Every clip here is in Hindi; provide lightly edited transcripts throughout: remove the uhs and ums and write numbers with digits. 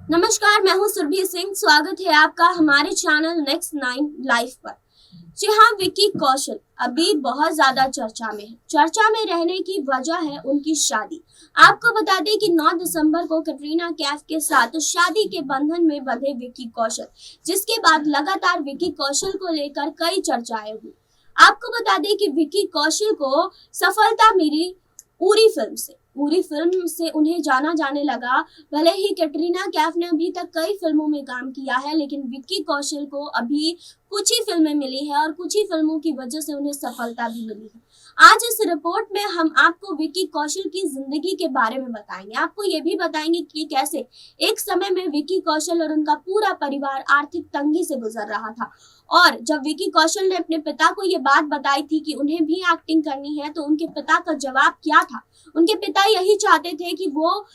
नमस्कार, मैं हूं सुरभि सिंह। स्वागत है आपका हमारे चैनल नेक्स्ट 9 लाइव पर। जी हाँ, विक्की कौशल अभी बहुत ज्यादा चर्चा में है। चर्चा में रहने की वजह है उनकी शादी। आपको बता दें कि 9 दिसंबर को कैटरीना कैफ के साथ शादी के बंधन में बंधे विक्की कौशल, जिसके बाद लगातार विक्की कौशल को लेकर कई चर्चाएं हुई। आपको बता दें कि विक्की कौशल को सफलता मिली उरी फिल्म से उन्हें जाना जाने लगा। भले ही कैटरीना कैफ ने अभी तक कई फिल्मों में काम किया है, लेकिन विक्की कौशल को अभी कुछ ही फिल्में मिली है और कुछ ही फिल्मों की वजह से उन्हें सफलता भी मिली है। आज इस रिपोर्ट में हम आपको विक्की कौशल की जिंदगी के बारे में बताएंगे। आपको ये भी बताएंगे कि कैसे एक समय में विक्की कौशल और उनका पूरा परिवार आर्थिक तंगी से गुजर रहा था, और जब विक्की कौशल ने अपने पिता को ये बात बताई थी कि उन्हें भी एक्टिंग करनी है, तो उनके पिता का जवाब क्या था। उनके पिता यही चाहते थे कि वो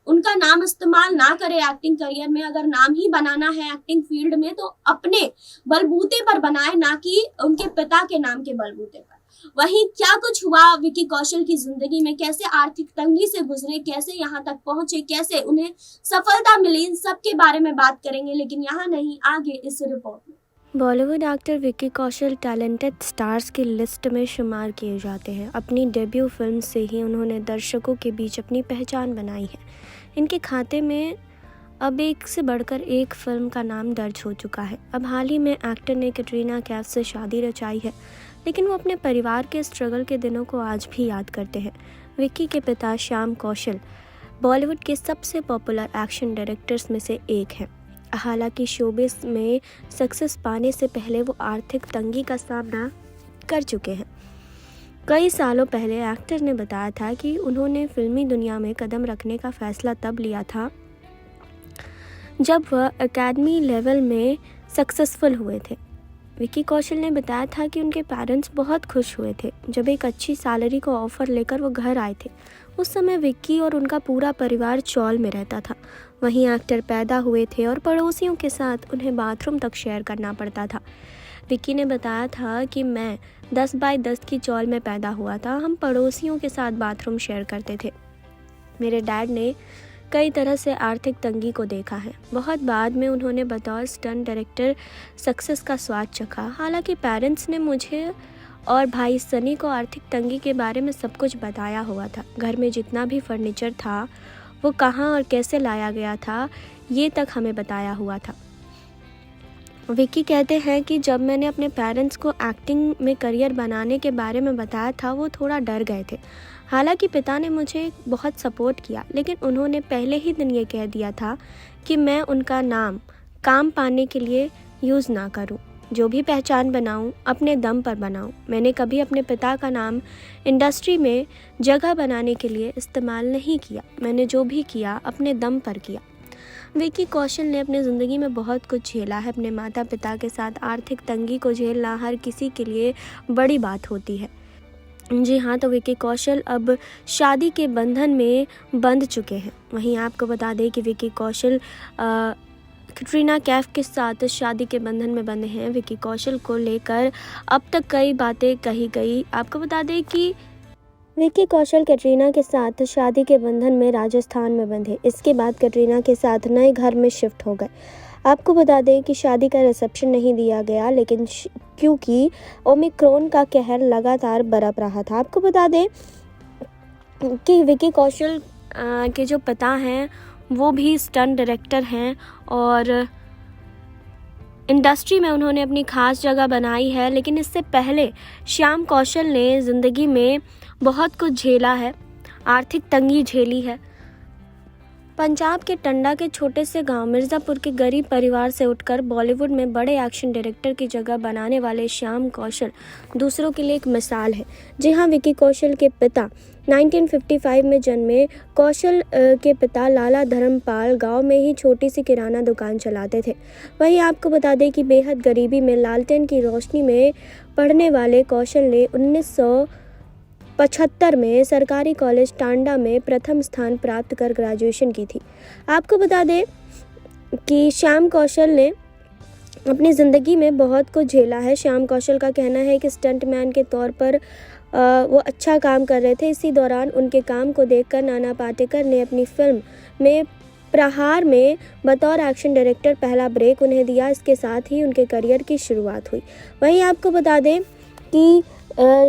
उनका नाम इस्तेमाल ना करे एक्टिंग करियर में। अगर नाम ही बनाना है एक्टिंग फील्ड में तो अपने बलबूते पर बनाए, ना कि उनके पिता के नाम के बलबूते पर। वहीं क्या कुछ हुआ विक्की कौशल की जिंदगी में, कैसे आर्थिक तंगी से गुजरे, कैसे यहाँ तक पहुंचे, कैसे उन्हें सफलता मिली, इन सब के बारे में बात करेंगे। लेकिन यहाँ नहीं, आगे इस रिपोर्ट में। Bollywood actor Vicky Kaushal talented stars की लिस्ट में शुमार किए जाते हैं। अपनी डेब्यू फिल्म से ही उन्होंने दर्शकों के बीच अपनी पहचान बनाई है। इनके खाते में अब एक से बढ़कर एक फिल्म का नाम दर्ज हो चुका है। अब हाल ही में एक्टर ने कैटरीना कैफ से शादी रचाई है, लेकिन वो अपने परिवार के स्ट्रगल के दिनों को आज भी याद करते हैं। विक्की के पिता श्याम कौशल बॉलीवुड के सबसे पॉपुलर एक्शन डायरेक्टर्स में से एक हैं। हालांकि शोबिस में सक्सेस पाने से पहले वो आर्थिक तंगी का सामना कर चुके हैं। कई सालों पहले एक्टर ने बताया था कि उन्होंने फिल्मी दुनिया में कदम रखने का फैसला तब लिया था जब वह एकेडमी लेवल में सक्सेसफुल हुए थे। विक्की कौशल ने बताया था कि उनके पेरेंट्स बहुत खुश हुए थे जब एक अच्छी सैलरी को ऑफर लेकर वो घर आए थे। उस समय विक्की और उनका पूरा परिवार चौल में रहता था। वहीं एक्टर पैदा हुए थे और पड़ोसियों के साथ उन्हें बाथरूम तक शेयर करना पड़ता था। विक्की ने बताया था कि मैं 10 बाय 10 की चौल में पैदा हुआ था। हम पड़ोसियों के साथ बाथरूम शेयर करते थे। मेरे डैड ने कई तरह से आर्थिक तंगी को देखा है। बहुत बाद में उन्होंने बतौर स्टंट डायरेक्टर सक्सेस का स्वाद चखा। हालांकि पेरेंट्स ने मुझे और भाई सनी को आर्थिक तंगी के बारे में सब कुछ बताया हुआ था। घर में जितना भी फर्नीचर था वो कहाँ और कैसे लाया गया था, ये तक हमें बताया हुआ था। विक्की कहते हैं कि जब मैंने अपने पेरेंट्स को एक्टिंग में करियर बनाने के बारे में बताया था, वो थोड़ा डर गए थे। हालांकि पिता ने मुझे बहुत सपोर्ट किया, लेकिन उन्होंने पहले ही दिन ये कह दिया था कि मैं उनका नाम काम पाने के लिए यूज़ ना करूं। जो भी पहचान बनाऊं अपने दम पर बनाऊं। मैंने कभी अपने पिता का नाम इंडस्ट्री में जगह बनाने के लिए इस्तेमाल नहीं किया। मैंने जो भी किया अपने दम पर किया। विक्की कौशल ने अपनी ज़िंदगी में बहुत कुछ झेला है। अपने माता पिता के साथ आर्थिक तंगी को झेलना हर किसी के लिए बड़ी बात होती है। जी हाँ, तो विक्की कौशल अब शादी के बंधन में बंध चुके हैं। वहीं आपको बता दें कि विक्की कौशल कैटरीना कैफ के साथ शादी के बंधन में बंधे हैं। विक्की कौशल को लेकर अब तक कई बातें कही गई। आपको बता दें कि विक्की कौशल कैटरीना के साथ शादी के बंधन में राजस्थान में बंधे। इसके बाद कैटरीना के साथ नए घर में शिफ्ट हो गए। आपको बता दें कि शादी का रिसेप्शन नहीं दिया गया, लेकिन क्योंकि ओमिक्रॉन का कहर लगातार बरप रहा था। आपको बता दें कि विक्की कौशल के जो पिता हैं वो भी स्टंट डायरेक्टर हैं और इंडस्ट्री में उन्होंने अपनी खास जगह बनाई है। लेकिन इससे पहले श्याम कौशल ने ज़िंदगी में बहुत कुछ झेला है, आर्थिक तंगी झेली है। पंजाब के टंडा के छोटे से गांव मिर्ज़ापुर के गरीब परिवार से उठकर बॉलीवुड में बड़े एक्शन डायरेक्टर की जगह बनाने वाले श्याम कौशल दूसरों के लिए एक मिसाल है। जी हाँ, विक्की कौशल के पिता 1955 में जन्मे। कौशल के पिता लाला धर्मपाल गांव में ही छोटी सी किराना दुकान चलाते थे। वहीं आपको बता दें कि बेहद गरीबी में लालटेन की रोशनी में पढ़ने वाले कौशल ने 1975 में सरकारी कॉलेज टांडा में प्रथम स्थान प्राप्त कर ग्रेजुएशन की थी। आपको बता दें कि श्याम कौशल ने अपनी ज़िंदगी में बहुत कुछ झेला है। श्याम कौशल का कहना है कि स्टंटमैन के तौर पर वो अच्छा काम कर रहे थे। इसी दौरान उनके काम को देखकर नाना पाटेकर ने अपनी फिल्म में प्रहार में बतौर एक्शन डायरेक्टर पहला ब्रेक उन्हें दिया। इसके साथ ही उनके करियर की शुरुआत हुई। वहीं आपको बता दें कि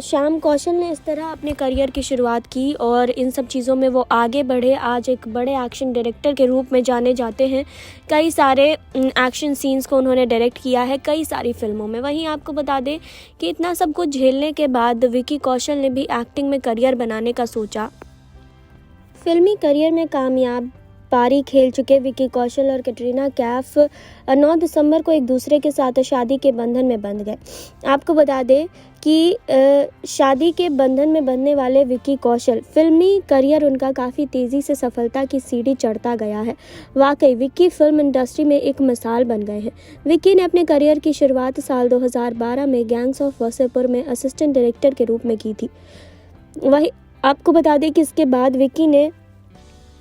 श्याम कौशल ने इस तरह अपने करियर की शुरुआत की और इन सब चीज़ों में वो आगे बढ़े। आज एक बड़े एक्शन डायरेक्टर के रूप में जाने जाते हैं। कई सारे एक्शन सीन्स को उन्होंने डायरेक्ट किया है कई सारी फिल्मों में। वहीं आपको बता दें कि इतना सब कुछ झेलने के बाद विक्की कौशल ने भी एक्टिंग में करियर बनाने का सोचा। फिल्मी करियर में कामयाब पारी खेल चुके विक्की कौशल और कैटरीना कैफ 9 दिसंबर को एक दूसरे के साथ शादी के बंधन में बंध गए। आपको बता दें कि शादी के बंधन में बंधने वाले विक्की कौशल फिल्मी करियर उनका काफ़ी तेज़ी से सफलता की सीढ़ी चढ़ता गया है। वाकई विक्की फिल्म इंडस्ट्री में एक मिसाल बन गए हैं। विक्की ने अपने करियर की शुरुआत साल 2012 में गैंग्स ऑफ वासेपुर में असिस्टेंट डायरेक्टर के रूप में की थी। वही आपको बता दें कि इसके बाद विक्की ने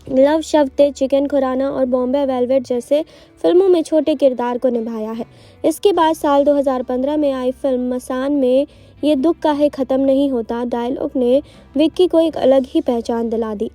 लव शफ्ते, चिकन खुराना और बॉम्बे वेलवेट जैसे फिल्मों में छोटे किरदार को निभाया है। इसके बाद साल 2015 में आई फिल्म मसान में ये दुख काहे ख़त्म नहीं होता डायलॉग ने विक्की को एक अलग ही पहचान दिला दी।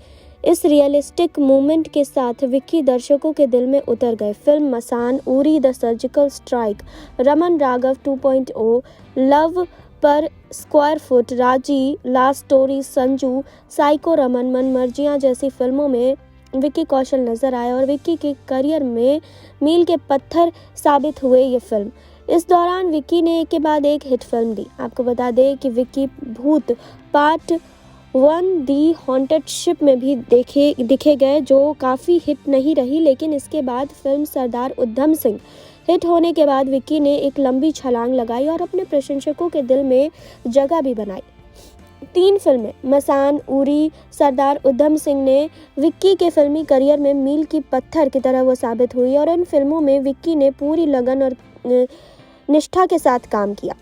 इस रियलिस्टिक मूवमेंट के साथ विक्की दर्शकों के दिल में उतर गए। Film Masaan, Uri the surgical strike, Raman Raghav 2.0, love per square foot, Raazi, last story, Sanju, psycho, Raman, Manmarziyaan जैसी फिल्मों में विक्की कौशल नजर आए और विक्की के करियर में मील के पत्थर साबित हुए ये फिल्म। इस दौरान विक्की ने एक के बाद एक हिट फिल्म दी। आपको बता दें कि विक्की भूत पार्ट 1 दी हॉन्टेड शिप में भी दिखे गए, जो काफ़ी हिट नहीं रही। लेकिन इसके बाद फिल्म सरदार उधम सिंह हिट होने के बाद विक्की ने एक लंबी छलांग लगाई और अपने प्रशंसकों के दिल में जगह भी बनाई। 3 फिल्में मसान, उरी, सरदार उधम सिंह ने विक्की के फिल्मी करियर में मील की पत्थर की तरह वो साबित हुई और इन फिल्मों में विक्की ने पूरी लगन और निष्ठा के साथ काम किया।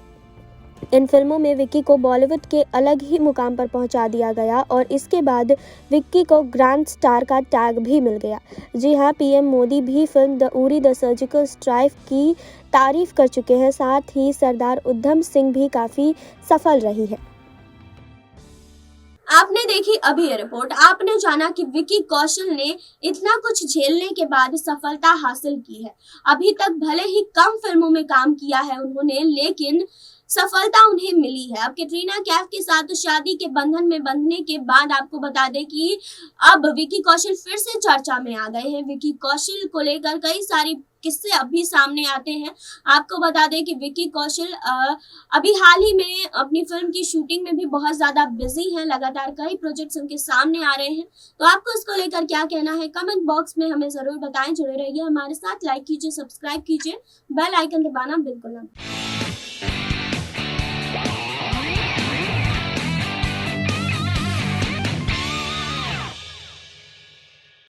इन फिल्मों में विक्की को बॉलीवुड के अलग ही मुकाम पर पहुंचा दिया गया और इसके बाद विक्की को ग्रैंड स्टार का टैग भी मिल गया। जी हाँ, पीएम मोदी भी film the Uri the surgical strike की तारीफ कर चुके हैं। साथ ही सरदार उधम सिंह भी काफ़ी सफल रही है। आपने देखी अभी ये रिपोर्ट। आपने जाना कि विक्की कौशल ने इतना कुछ झेलने के बाद सफलता हासिल की है। अभी तक भले ही कम फिल्मों में काम किया है उन्होंने, लेकिन सफलता उन्हें मिली है। अब कैटरीना कैफ के साथ शादी के बंधन में बंधने के बाद आपको बता दें कि अब विक्की कौशल फिर से चर्चा में आ गए हैं। विक्की कौशल को लेकर कई सारी किस्से अभी सामने आते हैं। आपको बता दें कि विक्की कौशल अभी हाल ही में अपनी फिल्म की शूटिंग में भी बहुत ज्यादा बिजी हैं। लगातार कई प्रोजेक्ट्स उनके सामने आ रहे हैं। तो आपको इसको लेकर क्या कहना है, कमेंट बॉक्स में हमें जरूर बताएं। जुड़े रहिए हमारे साथ, लाइक कीजिए, सब्सक्राइब कीजिए, बेल आइकन दबाना बिल्कुल ना भूलें।